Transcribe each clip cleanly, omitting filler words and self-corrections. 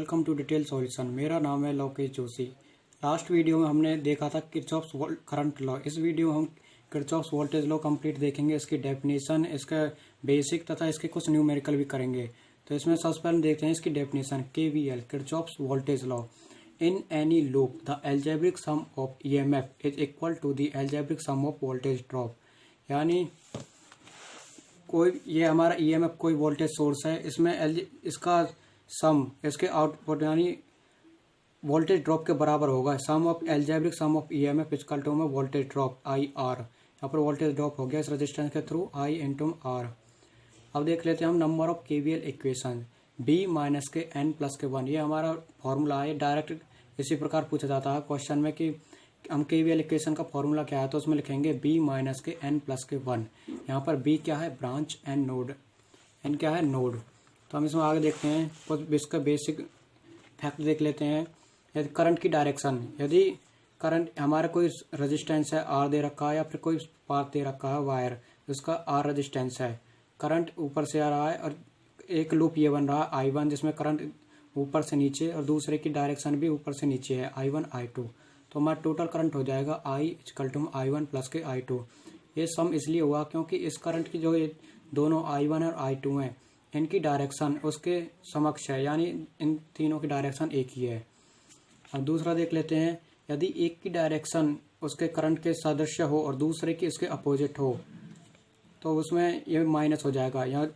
Welcome to detail solution. मेरा नाम है लोकेश जोशी। लास्ट वीडियो में हमने देखा था किरचॉफ्स करंट लॉ। इस वीडियो में हम किरचॉफ्स वोल्टेज लॉ कंप्लीट देखेंगे, इसकी डेफिनेशन, इसका बेसिक तथा इसके कुछ न्यूमेरिकल भी करेंगे। तो इसमें सबसे पहले देखते हैं इसकी definition. KVL Kirchhoff's voltage law. In any loop the algebraic sum of EMF is equal to the algebraic sum of voltage drop. यानी कोई ये हमारा ईएमएफ कोई वोल्टेज सोर्स है, इसमें इसका सम इसके आउटपुट यानी वोल्टेज ड्रॉप के बराबर होगा। Sum of algebraic sum of EMF equal to में वोल्टेज ड्रॉप आई आर। यहाँ पर वोल्टेज ड्रॉप हो गया इस रेजिस्टेंस के थ्रू आई इंटू आर। अब देख लेते हैं हम number of KVL equation. B minus के एन प्लस के वन, ये हमारा फॉर्मूला है। डायरेक्ट इसी प्रकार पूछा जाता है क्वेश्चन में कि हम केवीएल इक्वेशन का फॉर्मूला क्या है, तो उसमें लिखेंगे बी माइनस के एन प्लस के वन। यहाँ पर बी क्या है, ब्रांच, एन नोड, एन क्या है, नोड। तो हम इसमें आगे देखते हैं कुछ इसका बेसिक फैक्ट देख लेते हैं। यदि करंट की डायरेक्शन, यदि करंट हमारा कोई रेजिस्टेंस है आर दे रखा है या फिर कोई पाथ दे रखा है वायर, उसका आर रेजिस्टेंस है, करंट ऊपर से आ रहा है और एक लूप ये बन रहा है आई वन जिसमें करंट ऊपर से नीचे और दूसरे की डायरेक्शन भी ऊपर से नीचे है आई वन आई टू। तो हमारा टोटल करंट हो जाएगा I equal to I one plus के आई टू। ये सम इसलिए हुआ क्योंकि इस करंट की जो ये दोनों आई वन और आई टू हैं, इनकी डायरेक्शन उसके समक्ष है, यानी इन तीनों की डायरेक्शन एक ही है। अब दूसरा देख लेते हैं। यदि एक की डायरेक्शन उसके करंट के सदृश हो और दूसरे की इसके अपोजिट हो तो उसमें ये माइनस हो जाएगा। यहाँ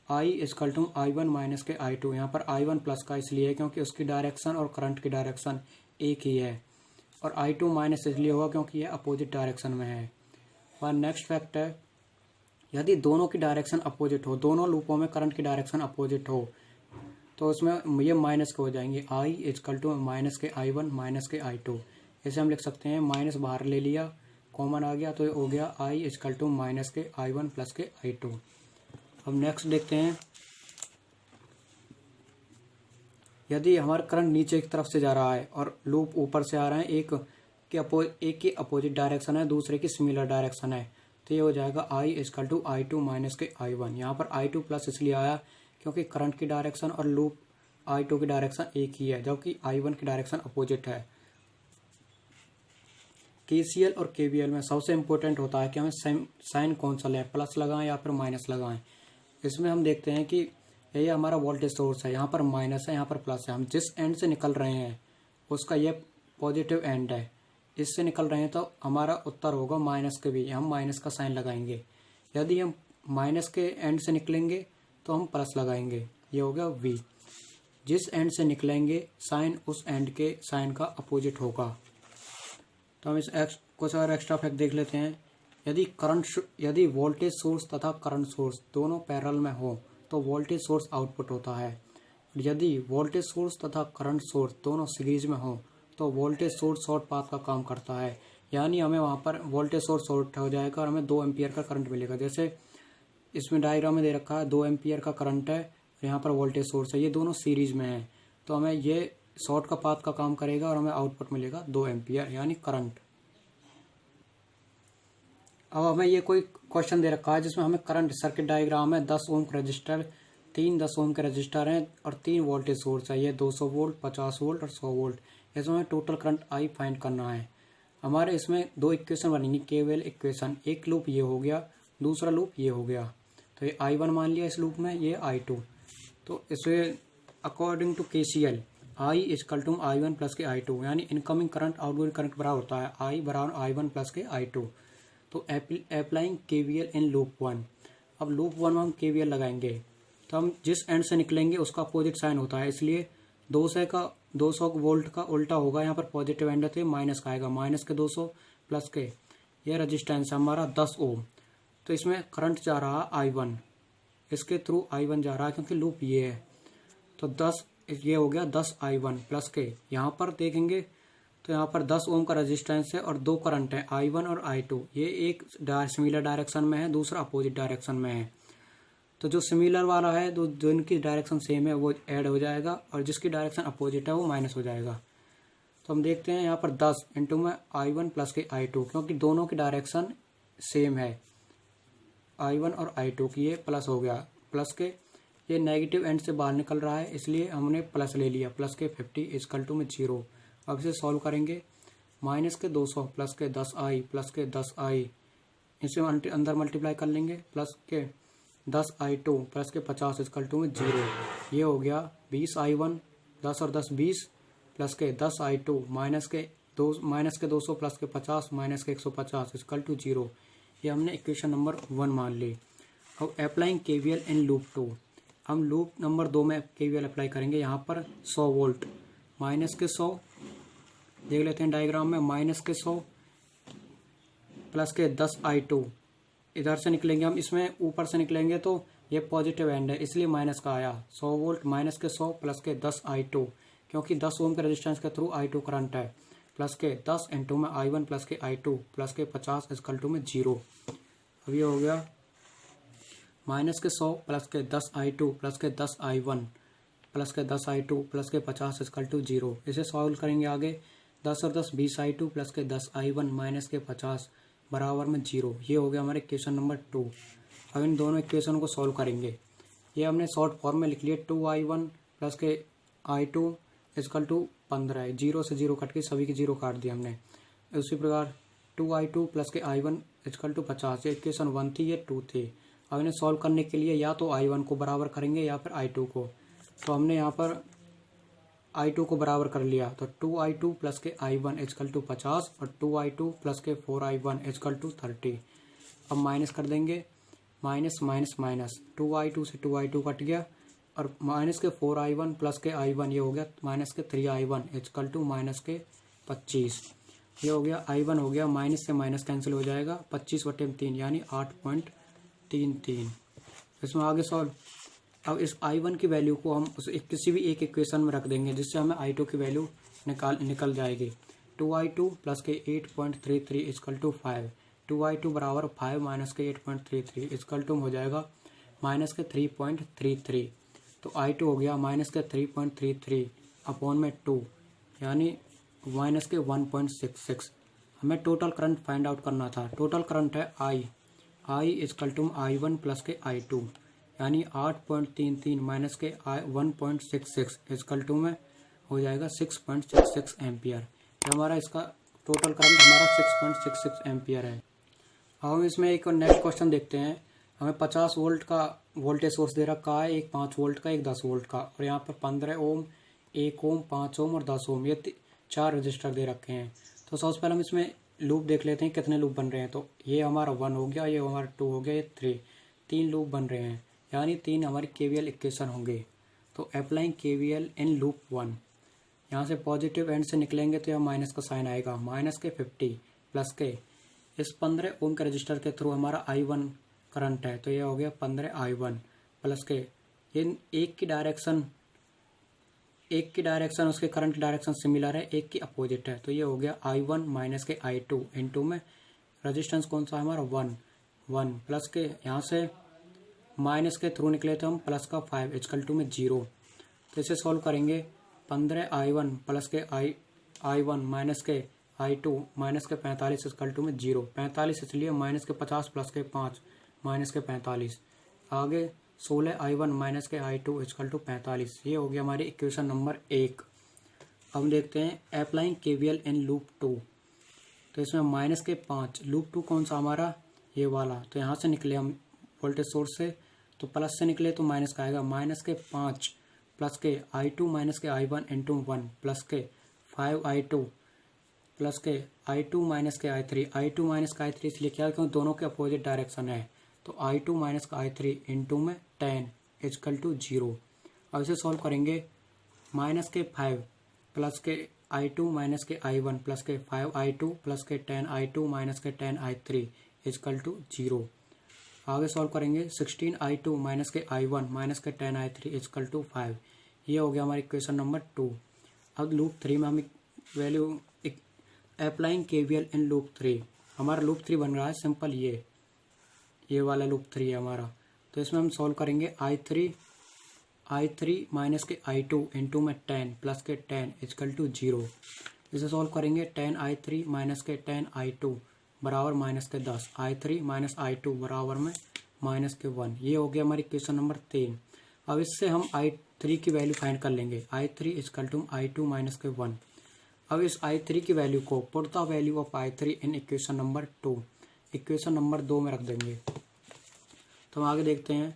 I equal to I one minus के आई टू। यहाँ पर आई वन प्लस का इसलिए है क्योंकि उसकी डायरेक्शन और करंट की डायरेक्शन एक ही है, और आई टू माइनस इसलिए होगा क्योंकि ये अपोजिट डायरेक्शन में है। और नेक्स्ट फैक्ट है, यदि दोनों की डायरेक्शन अपोजिट हो, दोनों लूपों में करंट की डायरेक्शन अपोजिट हो, तो उसमें ये माइनस के हो जाएंगे। आई इक्वल टू माइनस के आई वन माइनस के आई टू। इसे हम लिख सकते हैं, माइनस बाहर ले लिया, कॉमन आ गया तो ये हो गया आई इक्वल टू माइनस के आई वन प्लस के आई टू। अब नेक्स्ट देखते हैं। यदि हमारा करंट नीचे की तरफ से जा रहा है और लूप ऊपर से आ रहे हैं, एक की अपोजिट डायरेक्शन है, दूसरे की सिमिलर डायरेक्शन है, तो ये हो जाएगा I equal to I two minus के आई वन। यहाँ पर आई टू प्लस इसलिए आया क्योंकि करंट की डायरेक्शन और लूप आई टू की डायरेक्शन एक ही है, जबकि आई वन की डायरेक्शन अपोजिट है। केसीएल और केवीएल में सबसे इंपॉर्टेंट होता है कि हमें साइन कौन सा लें, प्लस लगाएं या फिर माइनस लगाएं। इसमें हम देखते हैं कि ये हमारा वोल्टेज सोर्स है, यहाँ पर माइनस है, यहाँ पर प्लस है। हम जिस एंड से निकल रहे हैं उसका ये पॉजिटिव एंड है, इससे निकल रहे हैं तो हमारा उत्तर होगा माइनस के भी, हम माइनस का साइन लगाएंगे। यदि हम माइनस के एंड से निकलेंगे तो हम प्लस लगाएंगे, ये हो गया वी। जिस एंड से निकलेंगे साइन उस एंड के साइन का अपोजिट होगा। तो हम इस कुछ और एक्स्ट्रा फैक्ट देख लेते हैं। यदि वोल्टेज सोर्स तथा करंट सोर्स दोनों पैरेलल में हो तो वोल्टेज सोर्स आउटपुट होता है। यदि वोल्टेज सोर्स तथा करंट सोर्स दोनों सीरीज में हो तो वोल्टेज सोर्स शॉर्ट पाथ का काम करता है, यानी हमें वहाँ पर वोल्टेज सोर्स शॉर्ट हो जाएगा और हमें 2 एम्पियर का करंट मिलेगा। जैसे इसमें डायग्राम में दे रखा है 2 एम्पियर का करंट है और यहाँ पर वोल्टेज सोर्स है, ये दोनों सीरीज में है, तो हमें ये शॉर्ट का पाथ का काम करेगा और हमें आउटपुट मिलेगा 2 एम्पियर यानी करंट। अब हमें ये कोई क्वेश्चन दे रखा है जिसमें हमें करंट सर्किट डायग्राम है, 10 ओम का रजिस्टर, 3 10 ओम के रजिस्टर हैं और 3 वोल्टेज सोर्स है, ये 200 वोल्ट 50 वोल्ट और 100 वोल्ट। इसमें हमें टोटल करंट आई फाइंड करना है। हमारे इसमें 2 इक्वेशन बनेंगी, केवीएल इक्वेशन। एक लूप ये हो गया, दूसरा लूप ये हो गया, तो ये आई वन मान लिया इस लूप में, ये आई टू। तो इसे according to KCL I equal to I one plus के आई टू, यानी इनकमिंग करंट आउटगोइंग करंट बराबर होता है आई बराबर आई वन प्लस के आई टू। तो applying KVL in loop one. अब लूप वन में हम केवीएल लगाएंगे तो हम जिस एंड से निकलेंगे उसका अपोजिट साइन होता है, इसलिए 200 वोल्ट का उल्टा होगा। यहाँ पर पॉजिटिव एंड है तो माइनस का आएगा, माइनस के 200 प्लस के ये रजिस्टेंस है हमारा 10 ओम। तो इसमें करंट जा रहा आई वन, इसके थ्रू आई वन जा रहा है क्योंकि लूप ये है, तो 10 ये हो गया 10 आई वन प्लस के। यहाँ पर देखेंगे तो यहाँ पर 10 ओम का रेजिस्टेंस है और 2 करंट है आई वन और आई टू। ये एक सिमिलर डायरेक्शन में है, दूसरा अपोजिट डायरेक्शन में है। तो जो सिमिलर वाला है, जो इनकी डायरेक्शन सेम है, वो ऐड हो जाएगा और जिसकी डायरेक्शन अपोजिट है वो माइनस हो जाएगा। तो हम देखते हैं यहाँ पर 10 इंटू में आई वन प्लस के आई टू, क्योंकि दोनों की डायरेक्शन सेम है, आई वन और आई टू की, ये प्लस हो गया, प्लस के ये नेगेटिव एंड से बाहर निकल रहा है इसलिए हमने प्लस ले लिया, प्लस के 50 इक्वल टू में 0। अब इसे सॉल्व करेंगे, माइनस के 200 प्लस के 10i प्लस के 10i, इसे अंदर मल्टीप्लाई कर लेंगे, प्लस के 10i2 प्लस के 50 इक्वल टू में 0। ये हो गया 20i1, 10 और 10 20 प्लस के 10i2 माइनस के 200 प्लस के 50 माइनस के 150 इक्वल टू 0। ये हमने इक्वेशन नंबर 1 मान ली। अब अप्लाइंग केवीएल इन लूप 2, हम लूप नंबर 2 में केवीएल अप्लाई करेंगे। यहाँ पर 100 वोल्ट, माइनस के 100 देख लेते हैं डायग्राम में, माइनस के 100 प्लस के 10i2, इधर से निकलेंगे हम, इसमें ऊपर से निकलेंगे तो ये पॉजिटिव एंड है इसलिए माइनस का आया। 100 वोल्ट माइनस के 100 प्लस के 10i2, क्योंकि 10 ओम के रेजिस्टेंस के थ्रू i2 करंट है, प्लस के 10 इंटू में i1 प्लस के i2 प्लस के 50 इक्वल टू में 0। अब ये हो गया माइनस के 100 प्लस के 10i2 प्लस के 10i1 प्लस के 10i2 प्लस के 50 इक्वल टू 0। इसे सॉल्व करेंगे आगे, 10 और 10 20i2 प्लस के 10i1 माइनस के 50 बराबर में 0। ये हो गया हमारे इक्वेशन नंबर 2। अब इन दोनों इक्वेशन को सॉल्व करेंगे। ये हमने शॉर्ट फॉर्म में लिख लिया, 2i1 प्लस के i2 इक्वल टू 15 है, 0 से 0 कट के सभी के 0 काट दिया हमने। उसी प्रकार 2i2 प्लस के i1 इक्वल टू 50, ये इक्वेशन 1 थी, ये 2 थी। अब इन्हें सॉल्व करने के लिए या तो i1 को बराबर करेंगे या फिर i2 को, तो हमने यहाँ पर i2 को बराबर कर लिया, तो 2i2 प्लस के i1 इक्वल टू 50 और 2i2 प्लस के 4i1 इक्वल टू 30। अब माइनस कर देंगे, माइनस माइनस माइनस, 2i2 से 2i2 कट गया और माइनस के 4i1 प्लस के i1 ये हो गया माइनस के 3i1 इक्वल टू माइनस के 25। ये हो गया i1 हो गया, माइनस से माइनस कैंसिल हो जाएगा, 25/3 यानी 8.33। इसमें आगे सॉल्व। अब इस i1 की वैल्यू को हम किसी भी एक इक्वेशन में रख देंगे जिससे हमें i2 की वैल्यू निकल जाएगी। 2i2 प्लस के 8.33 इक्वल टू 5, 2i2 बराबर 5 माइनस के 8.33 इक्वल टू हो जाएगा माइनस के 3.33। तो i2 हो गया माइनस के 3.33 अपॉन में 2 यानी माइनस के 1.66। हमें टोटल करंट फाइंड आउट करना था। टोटल करंट है I equal to i1 plus के i2 यानी 8.33 माइनस के 1.66 इक्वल टू में हो जाएगा 6.66 एम्पियर। ये हमारा इसका टोटल करंट हमारा 6.66 एम्पियर है। अब हम इसमें एक नेक्स्ट क्वेश्चन देखते हैं। हमें 50 वोल्ट का वोल्टेज सोर्स दे रखा है, एक 5 वोल्ट का, एक 10 वोल्ट का, और यहाँ पर 15 ओम, 1 ओम, 5 ओम और 10 ओम, ये 4 रजिस्टर दे रखे हैं। तो सबसे पहले हम इसमें लूप देख लेते हैं कितने लूप बन रहे हैं। तो ये हमारा 1 हो गया, ये हमारा 2 हो गया, ये 3 लूप बन रहे हैं, यानी 3 हमारी केवीएल इक्वेशन होंगे। तो अप्लाइंग केवीएल इन लूप 1, यहाँ से पॉजिटिव एंड से निकलेंगे तो यहाँ माइनस का साइन आएगा, माइनस के 50 प्लस के इस 15 ओम के रजिस्टर के थ्रू हमारा i1 करंट है, तो ये हो गया 15i1 प्लस के ये एक की डायरेक्शन उसके करंट की डायरेक्शन सिमिलर है, एक की अपोजिट है, तो ये हो गया i1 माइनस के i2 इनटू में रेजिस्टेंस कौन सा है हमारा 1 प्लस के यहाँ से माइनस के थ्रू निकले तो हम प्लस का 5 इक्वल टू में 0। तो इसे सॉल्व करेंगे, 15i1 प्लस के i1 माइनस के i2 माइनस के 45 इक्वल टू में 0। 45 इसलिए माइनस के 50 प्लस के 5 माइनस के 45, आगे 16i1 माइनस के i2 इक्वल टू 45। ये हो गया हमारी इक्वेशन नंबर 1। अब देखते हैं अप्लाइंग केवीएल इन लूप 2। तो इसमें माइनस के 5, लूप 2 कौन सा हमारा, ये वाला, तो यहाँ से निकले हम वोल्टेज सोर्स से, तो प्लस से निकले तो माइनस का आएगा, माइनस के 5 प्लस के i2 माइनस के i1 इंटू 1 प्लस के 5i2 प्लस के i2 माइनस के i3 माइनस का i3 इसलिए क्या, क्योंकि दोनों के अपोजिट डायरेक्शन है, तो i2 माइनस का i3 इंटू में 10 इक्वल टू 0। अब इसे सॉल्व करेंगे, माइनस के 5 प्लस के i2 माइनस के i1 प्लस के 5i2 प्लस के 10i2 माइनस के 10i3 इक्वल टू 0। आगे सॉल्व करेंगे, 16i2 माइनस के i1 माइनस के 10i3 इक्वल टू 5। ये हो गया हमारी इक्वेशन नंबर 2। अब लूप 3 में हम value applying KVL in loop 3, हमारा लूप 3 बन रहा है सिंपल, ये वाला लूप 3 है हमारा। तो इसमें हम सॉल्व करेंगे, i3 माइनस के i2 इंटू में 10 प्लस के 10 इक्वल टू 0। इसे सॉल्व करेंगे, 10i3 माइनस के 10i2 बराबर माइनस के 10, i3 माइनस i2 बराबर में माइनस के 1। ये हो गया हमारी इक्वेशन नंबर 3। अब इससे हम I3 की वैल्यू फाइंड कर लेंगे। I3 equal to I2 minus के 1। अब इस I3 की वैल्यू को put the value of I3 in equation number 2, equation number 2 में रख देंगे। तो हम आगे देखते हैं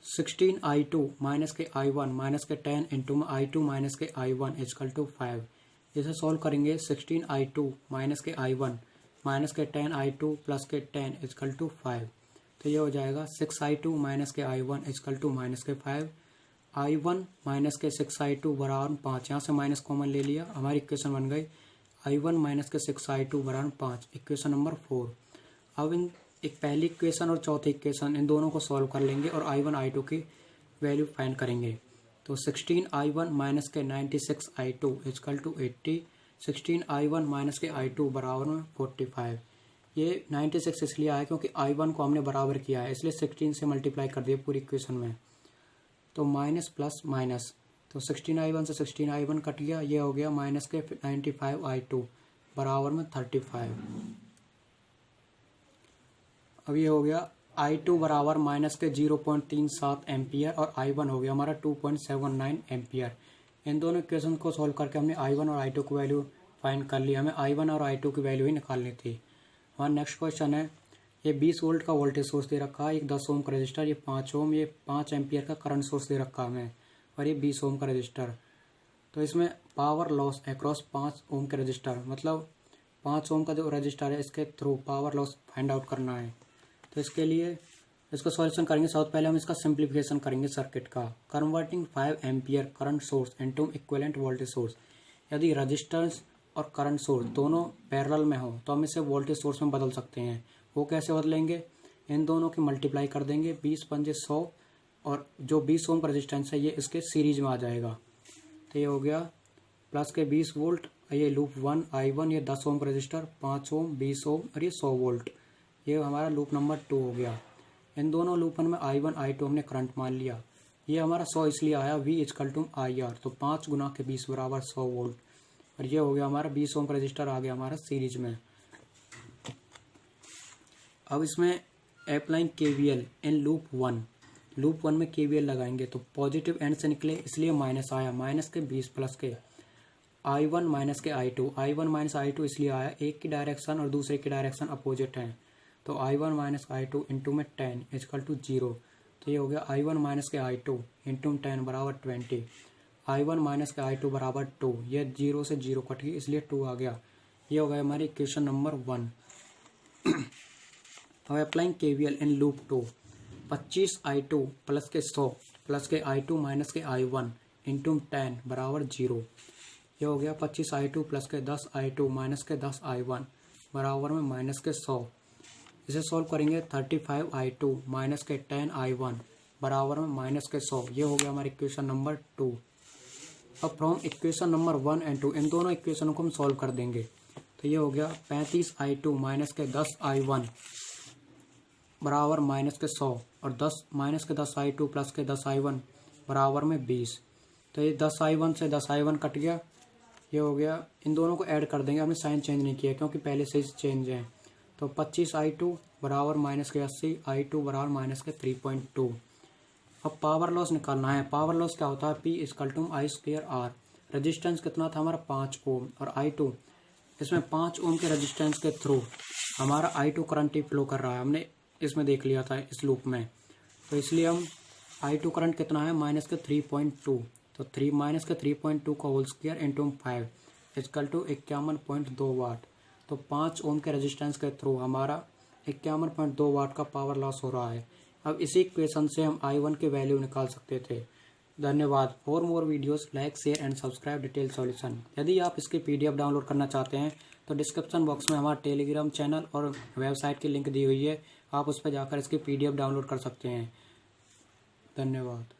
16I2 माइनस के I1 माइनस के 10 इंटू I2 माइनस के I1 इक्वल टू 5। इसे सॉल्व करेंगे 16I2 माइनस के I1 माइनस के 10I2 प्लस के 10 इक्वल टू 5। तो ये हो जाएगा 6I2 माइनस के I1 इक्वल टू माइनस के 5। I1 माइनस के 6I2 बराबर 5, यहाँ से माइनस कॉमन ले लिया, हमारी इक्वेशन बन गई I1 माइनस के 6I2 बराबर 5, इक्वेशन नंबर 4। अब इन एक पहली इक्वेशन और चौथी इक्वेशन इन दोनों को सॉल्व कर लेंगे और I1 I2 की वैल्यू फाइंड करेंगे। तो 16I1 माइनस के 96I2 equal to 80, 16I1 minus के I2 बराबर में 45। ये 96 इसलिए आया क्योंकि I1 को हमने बराबर किया है, इसलिए 16 से मल्टीप्लाई कर दिया पूरी इक्वेशन में। तो माइनस प्लस माइनस, तो 16I1 से 16I1 कट गया, ये हो गया माइनस के 95I2 बराबर में 35। अब ये हो गया I2 बराबर माइनस के 0.37 एम्पियर और I1 हो गया हमारा 2.79 एम्पियर। इन दोनों इक्वेशन को सॉल्व करके हमने I1 और I2 की वैल्यू फाइंड कर ली। हमें I1 और I2 की वैल्यू ही निकालनी थी। हमारा नेक्स्ट क्वेश्चन है, ये 20 वोल्ट का वोल्टेज सोर्स दे रखा है, एक 10 ओम का रजिस्टर, ये 5 ओम, ये 5 एम्पियर का करंट सोर्स दे रखा है हमें, और ये 20 ओम का रजिस्टर। तो इसमें पावर लॉस अक्रॉस 5 ओम के रजिस्टर, मतलब 5 ओम का जो रजिस्टर है इसके through power loss find out करना है। तो इसके लिए इसका सॉल्यूशन करेंगे। सबसे पहले हम इसका सिंप्लीफिकेशन करेंगे सर्किट का। Converting 5 ampere current source into equivalent voltage source. यदि रजिस्टेंस और करंट सोर्स दोनों पैरेलल में हो तो हम इसे वोल्टेज सोर्स में बदल सकते हैं। वो कैसे बदलेंगे, इन दोनों की मल्टीप्लाई कर देंगे, 20 पंजे 100, और जो 20 ओम का रजिस्टेंस है ये इसके सीरीज में आ जाएगा। तो ये हो गया प्लस के 20 वोल्ट, ये लूप 1 I1, ये 10 ओम का रजिस्टर, 5 ओम, 20 ओम और ये 100 वोल्ट, ये हमारा लूप नंबर 2 हो गया। इन दोनों लूपन में I1 I2 हमने करंट मान लिया। ये हमारा 100 इसलिए आया V इक्वल टू IR, तो 5 गुना के 20 बराबर 100 वोल्ट, और ये हो गया हमारा 20 ओम का रजिस्टर आ गया हमारा सीरीज में। अब इसमें applying KVL in loop 1, loop 1 में KVL लगाएंगे तो पॉजिटिव एंड से निकले इसलिए माइनस आया, माइनस के 20 प्लस के I1 माइनस के I2, I1 माइनस I2 इसलिए आया, एक की डायरेक्शन और दूसरे की डायरेक्शन अपोजिट है, तो I1 माइनस I2 इंटू में 10 इक्वल टू 0। तो ये हो गया I1 माइनस के I2 इंटू 10 बराबर 20, I1 माइनस के I2 बराबर 2, ये 0 से 0 कट गई इसलिए 2 आ गया। ये हो गया हमारी इक्वेशन नंबर 1। अब applying KVL in loop 2, 25I2 plus के 100 प्लस के I2 माइनस के I1 इंटू 10 बराबर 0। ये हो गया 25I2 प्लस के 10I2 माइनस के 10I1 बराबर में माइनस के 100। इसे सॉल्व करेंगे 35I2 माइनस के 10I1 बराबर में माइनस के 100। ये हो गया हमारी इक्वेशन नंबर 2। अब फ्रॉम इक्वेशन नंबर 1 एंड 2 इन दोनों इक्वेशनों को हम सॉल्व कर देंगे। तो ये हो गया 35I2 माइनस के 10I1 बराबर माइनस के 100, और 10 माइनस के 10I2 प्लस के 10I1 बराबर में 20। तो ये 10I1 से 10I1 कट गया, ये हो गया, इन दोनों को ऐड कर देंगे, हमने साइन चेंज नहीं किया क्योंकि पहले से ही चेंज है। तो 25I2 बराबर माइनस के 80, I2 बराबर माइनस के 3.2। अब पावर लॉस निकालना है। पावर लॉस क्या होता है, P equal to I square R। Resistance कितना था हमारा 5 ओम, और I2 इसमें 5 ओम के रजिस्टेंस के थ्रू हमारा I2 करंट ही फ्लो कर रहा है, हमने इसमें देख लिया था इस लूप में। तो इसलिए हम I2 करंट कितना है माइनस के 3.2, तो 3 माइनस के 3.2 का whole square into 5 equal to 51.2 watt. तो 5 ओम के रेजिस्टेंस के थ्रू हमारा 51.2 वाट का पावर लॉस हो रहा है। अब इसी इक्वेशन से हम I1 की वैल्यू निकाल सकते थे। धन्यवाद। For more videos like share and subscribe detail solution. यदि आप इसकी PDF डाउनलोड करना चाहते हैं तो डिस्क्रिप्शन बॉक्स में हमारा टेलीग्राम चैनल और वेबसाइट की लिंक दी हुई है, आप उस पर जाकर इसकी PDF डाउनलोड कर सकते हैं। धन्यवाद।